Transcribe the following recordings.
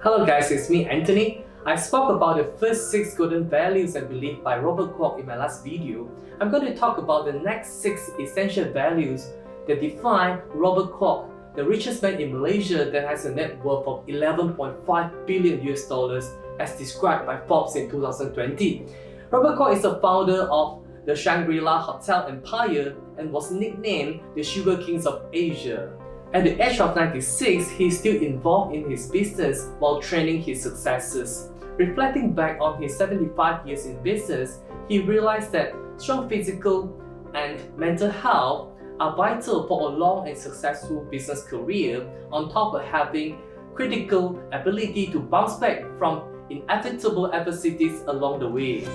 Hello guys, it's me Anthony. I spoke about the first 6 golden values and beliefs by Robert Kuok in my last video. I'm going to talk about the next 6 essential values that define Robert Kuok, the richest man in Malaysia that has a net worth of 11.5 billion US dollars as described by Forbes in 2020. Robert Kuok is the founder of the Shangri-la Hotel empire and was nicknamed the Sugar Kings of Asia. At the age of 96, he is still involved in his business while training his successors. Reflecting back on his 75 years in business, he realized that strong physical and mental health are vital for a long and successful business career, on top of having critical ability to bounce back from inevitable adversities along the way.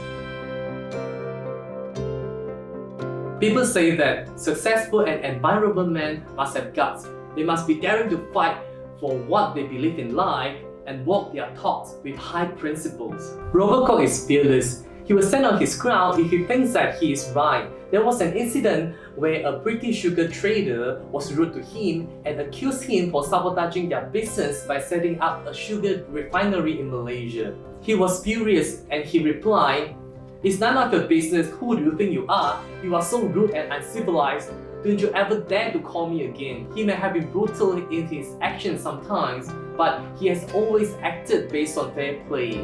People say that successful and admirable men must have guts. They must be daring to fight for what they believe in life and walk their thoughts with high principles. Robert Kuok is fearless. He will stand on his ground if he thinks that he is right. There was an incident where a British sugar trader was rude to him and accused him for sabotaging their business by setting up a sugar refinery in Malaysia. He was furious and he replied, "It's none of your business. Who do you think you are? You are so rude and uncivilized. Don't you ever dare to call me again." He may have been brutal in his actions sometimes, but he has always acted based on fair play.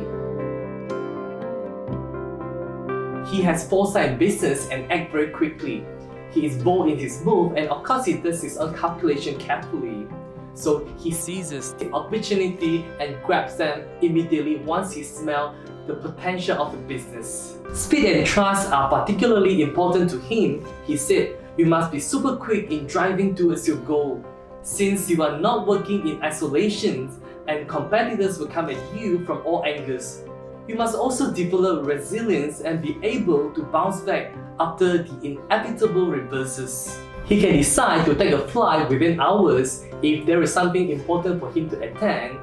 He has foresight in business and acts very quickly. He is bold in his move and of course he does his own calculation carefully. So he seizes the opportunity and grabs them immediately once he smells the potential of the business. Speed and trust are particularly important to him. He said, "You must be super quick in driving towards your goal. Since you are not working in isolation and competitors will come at you from all angles. You must also develop resilience and be able to bounce back after the inevitable reverses." He can decide to take a flight within hours if there is something important for him to attend.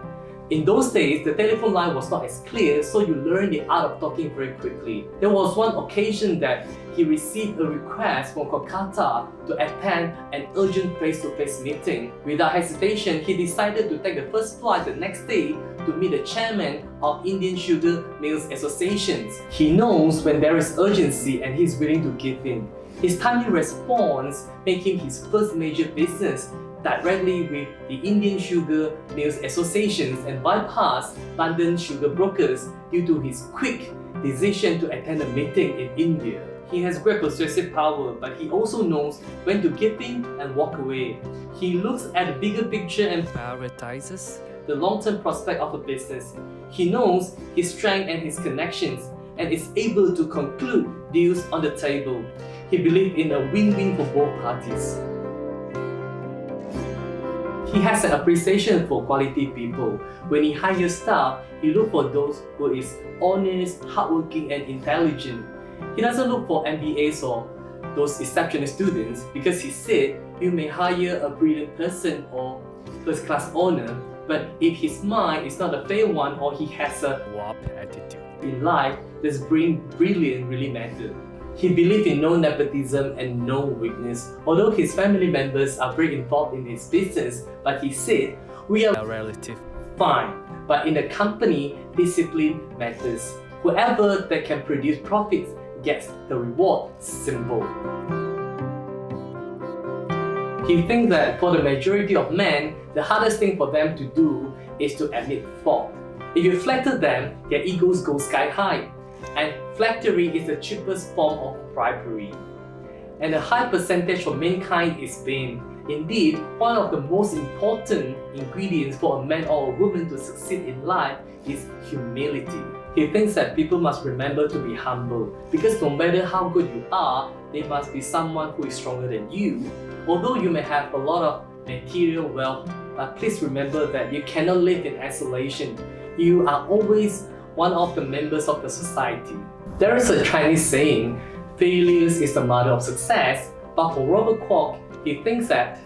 In those days, the telephone line was not as clear, so you learn the art of talking very quickly. There was one occasion that he received a request from Kolkata to attend an urgent face-to-face meeting. Without hesitation, he decided to take the first flight the next day to meet the chairman of Indian Sugar Mills Associations. He knows when there is urgency and he's willing to give in. His timely response made him his first major business directly with the Indian Sugar Mills Associations and bypass London sugar brokers due to his quick decision to attend a meeting in India. He has great persuasive power, but he also knows when to give in and walk away. He looks at the bigger picture and prioritizes the long-term prospect of a business. He knows his strength and his connections and is able to conclude deals on the table. He believes in a win-win for both parties. He has an appreciation for quality people. When he hires staff, he looks for those who is honest, hardworking and intelligent. He doesn't look for MBAs or those exceptional students because he said you may hire a brilliant person or first-class owner, but if his mind is not a fair one or he has a warped attitude in life, does brilliant really matter? He believed in no nepotism and no weakness. Although his family members are very involved in his business, but he said, "We are relative fine, but in the company, discipline matters. Whoever that can produce profits gets the reward." Simple. He thinks that for the majority of men, the hardest thing for them to do is to admit fault. If you flatter them, their egos go sky high. And flattery is the cheapest form of bribery. And a high percentage of mankind is vain. Indeed, one of the most important ingredients for a man or a woman to succeed in life is humility. He thinks that people must remember to be humble, because no matter how good you are, there must be someone who is stronger than you. Although you may have a lot of material wealth, but please remember that you cannot live in isolation. You are always one of the members of the society. There is a Chinese saying, "Failure is the mother of success," but for Robert Kuok, he thinks that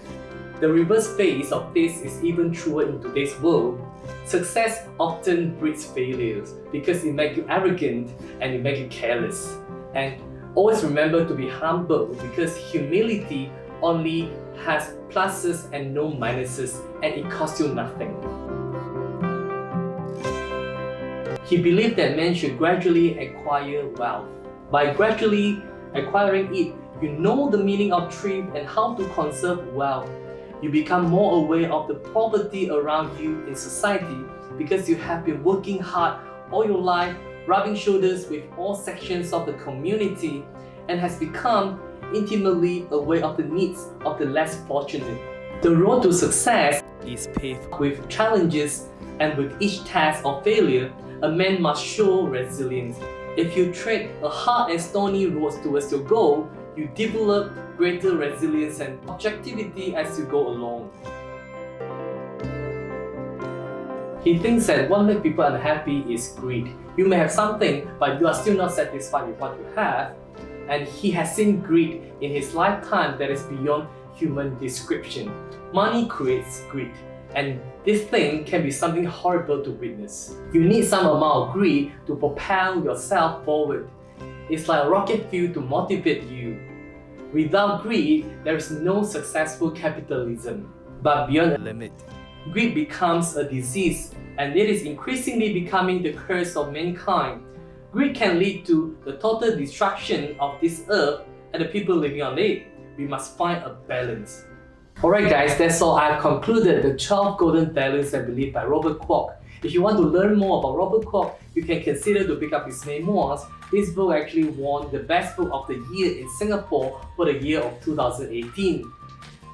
the reverse face of this is even truer in today's world. Success often breeds failures because it makes you arrogant and it makes you careless. And always remember to be humble because humility only has pluses and no minuses and it costs you nothing. He believed that men should gradually acquire wealth. By gradually acquiring it, you know the meaning of thrift and how to conserve wealth. You become more aware of the poverty around you in society because you have been working hard all your life, rubbing shoulders with all sections of the community, and has become intimately aware of the needs of the less fortunate. The road to success is paved with challenges, and with each task or failure, a man must show resilience. If you tread a hard and stony road towards your goal, you develop greater resilience and objectivity as you go along. He thinks that what makes people unhappy is greed. You may have something, but you are still not satisfied with what you have. And he has seen greed in his lifetime that is beyond human description. Money creates greed, and this thing can be something horrible to witness. You need some amount of greed to propel yourself forward. It's like a rocket fuel to motivate you. Without greed, there is no successful capitalism. But beyond the limit, greed becomes a disease, and it is increasingly becoming the curse of mankind. Greed can lead to the total destruction of this earth and the people living on it. We must find a balance. Alright guys, that's all. I've concluded the 12 golden values I believe by Robert Kuok. If you want to learn more about Robert Kuok, you can consider to pick up his memoirs. This book actually won the best book of the year in Singapore for the year of 2018.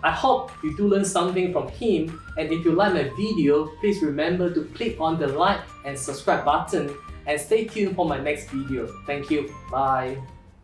I hope you do learn something from him, and if you like my video, please remember to click on the like and subscribe button and stay tuned for my next video. Thank you. Bye.